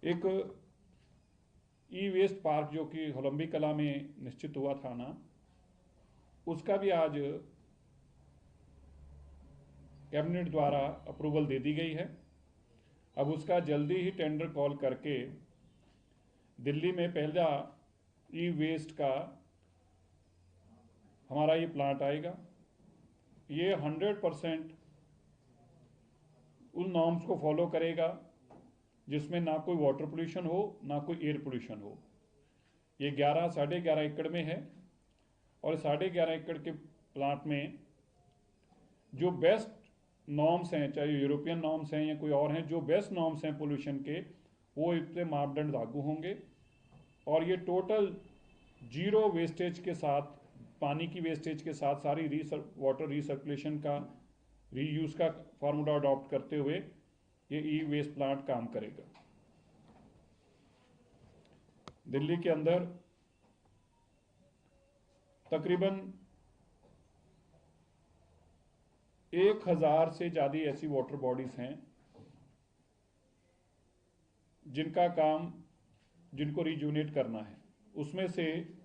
एक ई waste park जो कि होलंबी कला में निश्चित हुआ था ना, उसका भी आज कैबिनेट द्वारा अप्रूवल दे दी गई है। अब उसका जल्दी ही टेंडर कॉल करके दिल्ली में पहला ई वेस्ट का हमारा ये प्लांट आएगा। ये 100% उन नॉर्म्स को फॉलो करेगा जिसमें ना कोई वाटर पोल्यूशन हो ना कोई एयर पोल्यूशन हो। ये 11.5 एकड़ में है और 11.5 एकड़ के प्लांट में जो बेस्ट नॉर्म्स हैं, चाहे यूरोपियन नॉर्म्स हैं या कोई और हैं, जो बेस्ट नॉर्म्स हैं पोल्यूशन के, वो इतने मापदंड लागू होंगे। और ये टोटल जीरो वेस्टेज के साथ, पानी की वेस्टेज के साथ सारी वाटर रिसर्कुलेशन का, रीयूज का फार्मूला अडॉप्ट करते हुए ये ई वेस्ट प्लांट काम करेगा। दिल्ली के अंदर तकरीबन 1000 से ज़्यादा ऐसी वाटर बॉडीज हैं जिनका काम, जिनको रिजुनेट करना है। उसमें से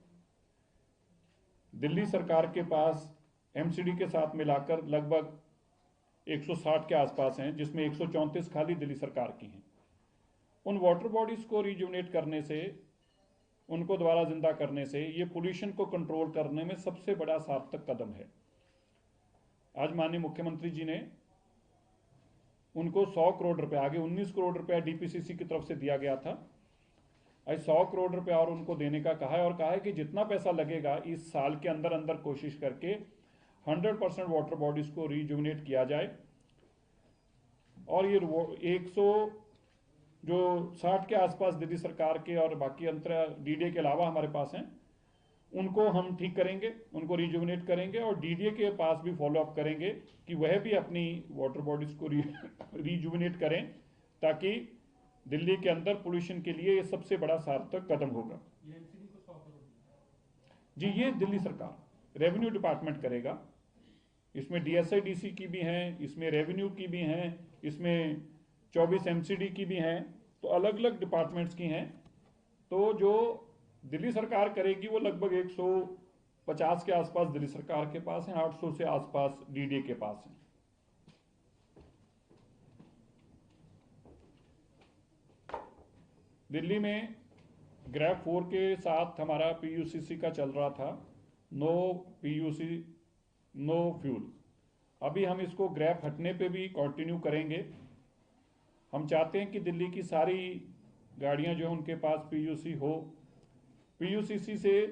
दिल्ली सरकार के पास एमसीडी के साथ मिलाकर लगभग 160 के आसपास हैं, जिसमें 134 खाली दिल्ली सरकार की हैं। उन वाटर बॉडीज को रिजुनेट करने से, उनको दोबारा जिंदा करने से, ये पोल्यूशन को कंट्रोल करने में सबसे बड़ा सार्थक कदम है। आज माननीय मुख्यमंत्री जी ने उनको 100 करोड़ रुपए, आगे 19 करोड़ रुपया डीपीसीसी की तरफ से दिया गया था, आज 100 करोड़ रुपया और उनको देने का कहा है। और कहा है कि जितना पैसा लगेगा इस साल के अंदर अंदर कोशिश करके 100% वाटर बॉडीज को रिजुविनेट किया जाए। और ये 160 के आसपास दिल्ली सरकार के और बाकी अंतर डीडीए के अलावा हमारे पास हैं, उनको हम ठीक करेंगे, उनको रिजुविनेट करेंगे और डीडीए के पास भी फॉलोअप करेंगे कि वह भी अपनी वाटर बॉडीज को रिजुविनेट करें, ताकि दिल्ली के अंदर पोल्यूशन के लिए ये सबसे बड़ा सार्थक कदम होगा। जी, ये दिल्ली सरकार रेवेन्यू डिपार्टमेंट करेगा। इसमें डीएसआईडीसी की भी हैं, इसमें रेवेन्यू की भी हैं, इसमें 24 एमसीडी की भी हैं, तो अलग अलग डिपार्टमेंट्स की हैं। तो जो दिल्ली सरकार करेगी वो लगभग 150 के आसपास दिल्ली सरकार के पास हैं, 800 से आसपास डीडीए के पास हैं। दिल्ली में ग्रैप 4 के साथ हमारा पीयूसीसी का चल रहा था, नो पीयूसी नो फ्यूल। अभी हम इसको ग्रैप हटने पे भी कंटिन्यू करेंगे। हम चाहते हैं कि दिल्ली की सारी गाड़ियां जो है उनके पास पीयूसी हो। पीयूसीसी से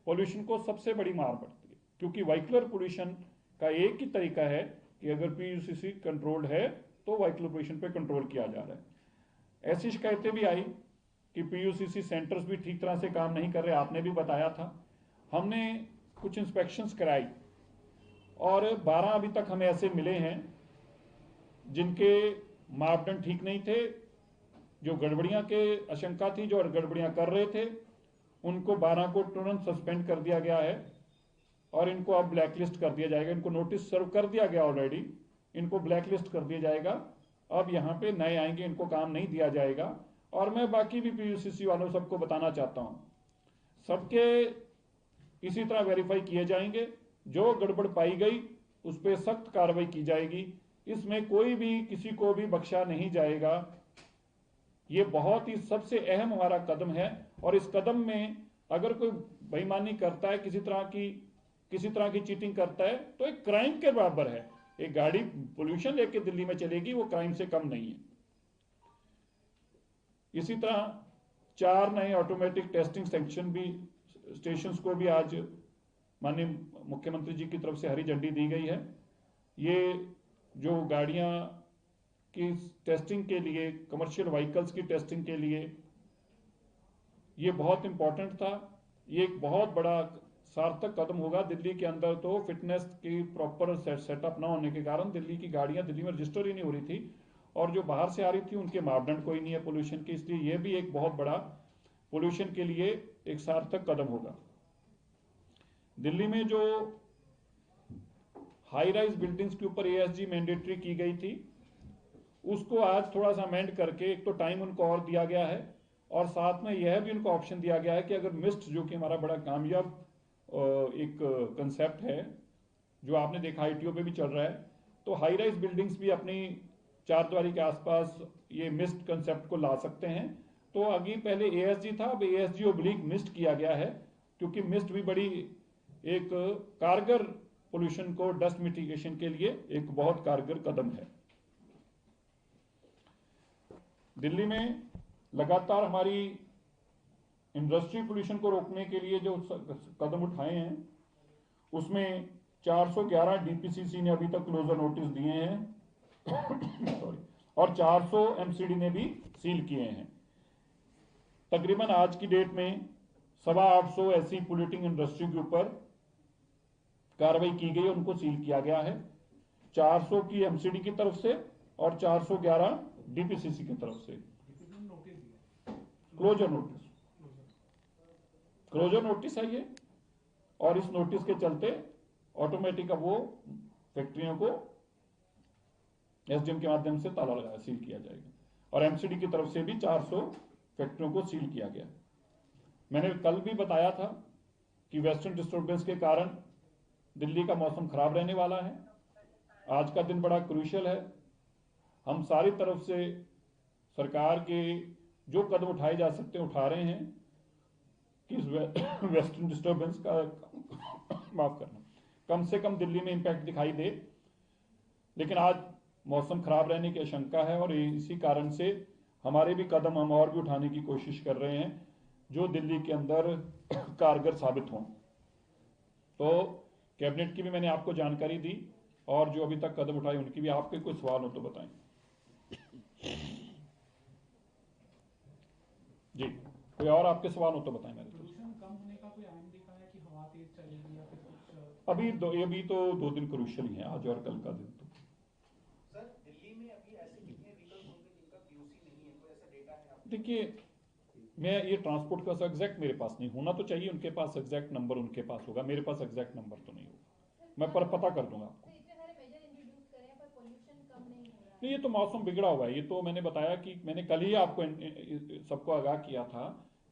पोल्यूशन को सबसे बड़ी मार पड़ती है, क्योंकि व्हीकलर पोल्यूशन का एक ही तरीका है कि अगर पीयूसीसी कंट्रोल्ड है तो व्हीकलर पोल्यूशन पे कंट्रोल किया जा रहा है। ऐसी शिकायतें भी आई कि पीयूसीसी सेंटर्स भी ठीक तरह से काम नहीं कर रहे, आपने भी बताया था। हमने कुछ इंस्पेक्शंस कराई और 12 अभी तक हमें ऐसे मिले हैं जिनके मापदंड ठीक नहीं थे, जो गड़बड़ियां के आशंका थी, जो गड़बड़ियां कर रहे थे, उनको 12 को तुरंत सस्पेंड कर दिया गया है और इनको अब ब्लैकलिस्ट कर दिया जाएगा। इनको नोटिस सर्व कर दिया गया ऑलरेडी, इनको ब्लैकलिस्ट कर दिया जाएगा। अब यहाँ पे नए आएंगे, इनको काम नहीं दिया जाएगा। और मैं बाकी भी पीयूसीसी वालों सबको बताना चाहता हूँ, सबके इसी तरह वेरीफाई किए जाएंगे। जो गड़बड़ पाई गई उस पर सख्त कार्रवाई की जाएगी, इसमें कोई भी किसी को भी बख्शा नहीं जाएगा। ये बहुत ही सबसे अहम हमारा कदम है और इस कदम में अगर कोई बेईमानी करता है, किसी तरह की चीटिंग करता है, तो एक क्राइम के बराबर है। एक गाड़ी पोल्यूशन लेके दिल्ली में चलेगी, वो क्राइम से कम नहीं है। इसी तरह 4 नए ऑटोमेटिक टेस्टिंग स्टेशंस को भी आज माननीय मुख्यमंत्री जी की तरफ से हरी झंडी दी गई है। ये जो गाड़ियां की टेस्टिंग के लिए, कमर्शियल व्हीकल्स की टेस्टिंग के लिए, ये बहुत इंपॉर्टेंट था। ये एक बहुत बड़ा सार्थक कदम होगा। दिल्ली के अंदर तो फिटनेस की प्रॉपर सेटअप ना होने के कारण दिल्ली की गाड़ियां दिल्ली में रजिस्टर ही नहीं हो रही थी, और जो बाहर से आ रही थी उनके मापदंड कोई नहीं है पोल्यूशन के। इसलिए यह भी एक बहुत बड़ा पोल्यूशन के लिए एक सार्थक कदम होगा। दिल्ली में जो हाई राइज बिल्डिंग्स के ऊपर एएसजी मैंडेटरी की गई थी, उसको आज थोड़ा सा अमेंड करके एक तो टाइम उनको और दिया गया है, और साथ में यह भी उनको ऑप्शन दिया गया है कि अगर मिस्ट, जो कि हमारा बड़ा कामयाब एक कंसेप्ट है जो आपने देखा आईटीओ पे भी चल रहा है, तो हाई राइज बिल्डिंग्स भी अपनी चारदीवारी के आसपास ये मिस्ट कंसेप्ट को ला सकते हैं। तो आगे पहले एएसजी था, अब एएसजी ओब्लिक मिस्ट किया गया है, क्योंकि मिस्ट भी बड़ी एक कारगर पोल्यूशन को डस्ट मिटिगेशन के लिए एक बहुत कारगर कदम है। दिल्ली में लगातार हमारी इंडस्ट्री पोल्यूशन को रोकने के लिए जो कदम उठाए हैं, उसमें 411 डीपीसीसी ने अभी तक क्लोजर नोटिस दिए हैं और 400 एमसीडी ने भी सील किए हैं। तकरीबन आज की डेट में 850 ऐसी पोल्यूटिंग इंडस्ट्री के ऊपर कार्रवाई की गई, उनको सील किया गया है, 400 की एमसीडी की तरफ से और 411 डीपीसीसी की तरफ से। क्लोजर नोटिस है ये, और इस नोटिस के चलते ऑटोमेटिक अब वो फैक्ट्रियों को एसडीएम के माध्यम से ताला लगाया, सील किया जाएगा, और एमसीडी की तरफ से भी 400 फैक्ट्रियों को सील किया गया। मैंने कल भी बताया था कि वेस्टर्न डिस्टर्बेंस के कारण दिल्ली का मौसम खराब रहने वाला है। आज का दिन बड़ा क्रूशियल है। हम सारी तरफ से सरकार के जो कदम उठाए जा सकते हैं उठा रहे हैं कि इस वेस्टर्न डिस्टर्बेंस का माफ करना, कम से कम दिल्ली में इंपैक्ट दिखाई दे। लेकिन आज मौसम खराब रहने की आशंका है, और इसी कारण से हमारे भी कदम हम और भी उठाने की कोशिश कर रहे हैं जो दिल्ली के अंदर कारगर साबित हों। तो कैबिनेट की भी मैंने आपको जानकारी दी, और जो अभी तक कदम उठाए उनकी भी। आपके कोई सवाल हो तो बताएं। जी, कोई और आपके सवाल हो तो बताएं। मेरे कम होने का कोई आयाम दिखा है कि हवा तेज चलेगी या फिर कुछ? अभी तो 2 दिन क्रूशियल ही है, आज और कल का दिन। तो सर, दिल्ली में अभी ऐसे कितने व्हीकल्स होंगे जिनका पीयूसी नहीं है, कोई ऐसा डेटा है आपके? देखिए, मैं ये ट्रांसपोर्ट का एग्जैक्ट मेरे पास नहीं, होना तो चाहिए, उनके पास एग्जैक्ट नंबर उनके पास होगा, मेरे पास एग्जैक्ट नंबर तो नहीं होगा, मैं पर पता कर दूंगा आपको। नहीं, ये तो मौसम बिगड़ा हुआ है। ये तो मैंने बताया कि मैंने कल ही आपको सबको आगाह किया था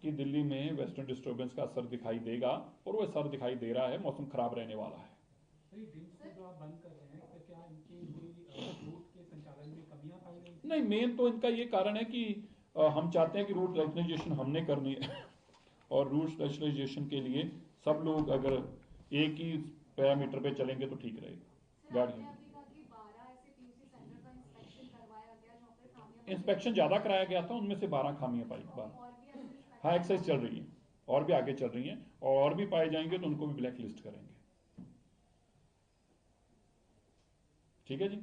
कि दिल्ली में वेस्टर्न डिस्टर्बेंस का असर दिखाई देगा, और वो असर दिखाई दे रहा है, मौसम खराब रहने वाला है। नहीं, मेन तो इनका ये कारण है कि हम चाहते हैं कि रूट रैशनलाइजेशन हमने करनी है, और रूट रैशनलाइजेशन के लिए सब लोग अगर एक ही पैरामीटर पे चलेंगे तो ठीक रहेगा। गाड़ी इंस्पेक्शन ज्यादा कराया गया था, उनमें से 12 खामियां पाई। हाँ, एक्सरसाइज चल रही है, और भी आगे चल रही है, और भी पाए जाएंगे तो उनको भी ब्लैक लिस्ट करेंगे। ठीक है जी।